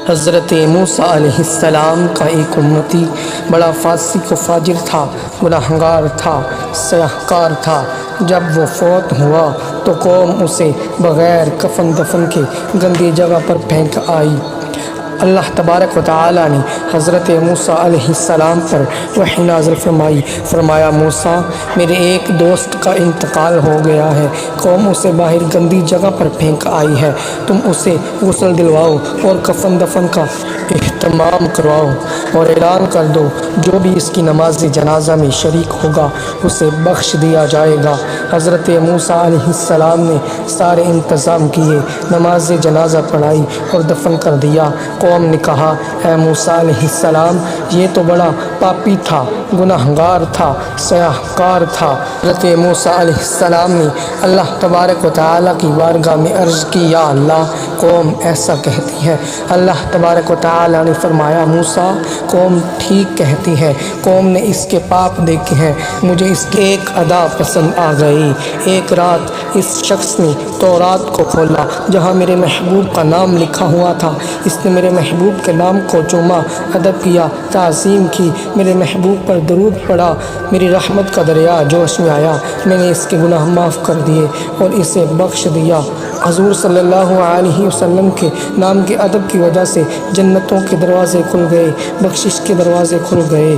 حضرت موسیٰ علیہ السلام کا ایک امتی بڑا فاسق و فاجر تھا، گناہگار تھا، سیاہکار تھا۔ جب وہ فوت ہوا تو قوم اسے بغیر کفن دفن کے گندی جگہ پر پھینک آئی۔ اللہ تبارک و تعالیٰ نے حضرت موسیٰ علیہ السلام پر وحی نازل فرمائی۔ فرمایا موسیٰ، میرے ایک دوست کا انتقال ہو گیا ہے، قوم اسے باہر گندی جگہ پر پھینک آئی ہے، تم اسے غسل دلواؤ اور کفن دفن کا اہتمام کرواؤ اور اعلان کر دو جو بھی اس کی نماز جنازہ میں شریک ہوگا اسے بخش دیا جائے گا۔ حضرت موسیٰ علیہ السلام نے سارے انتظام کیے، نماز جنازہ پڑھائی اور دفن کر دیا۔ قوم نے کہا، اے موسیٰ علیہ السلام، یہ تو بڑا پاپی تھا، گناہگار تھا، سیاہکار تھا۔ حضرت موسیٰ علیہ السلام نے اللہ تبارک و تعالیٰ کی بارگاہ میں عرض کی، یا اللہ، قوم ایسا کہتی ہے۔ اللہ تبارک و تعالیٰ نے فرمایا، موسیٰ، قوم ٹھیک کہتی ہے، قوم نے اس کے پاپ دیکھے ہیں، مجھے اس کی ایک ادا پسند آ گئی۔ ایک رات اس شخص نے تورات کو کھولا جہاں میرے محبوب کا نام لکھا ہوا تھا، اس نے میرے محبوب کے نام کو چوما، ادب کیا، تعظیم کی، میرے محبوب پر درود پڑھا، میری رحمت کا دریا جوش میں آیا، میں نے اس کے گناہ معاف کر دیے اور اسے بخش دیا۔ حضور صلی اللہ علیہ وسلم کے نام کے ادب کی وجہ سے جنتوں کے دروازے کھل گئے، بخشش کے دروازے کھل گئے۔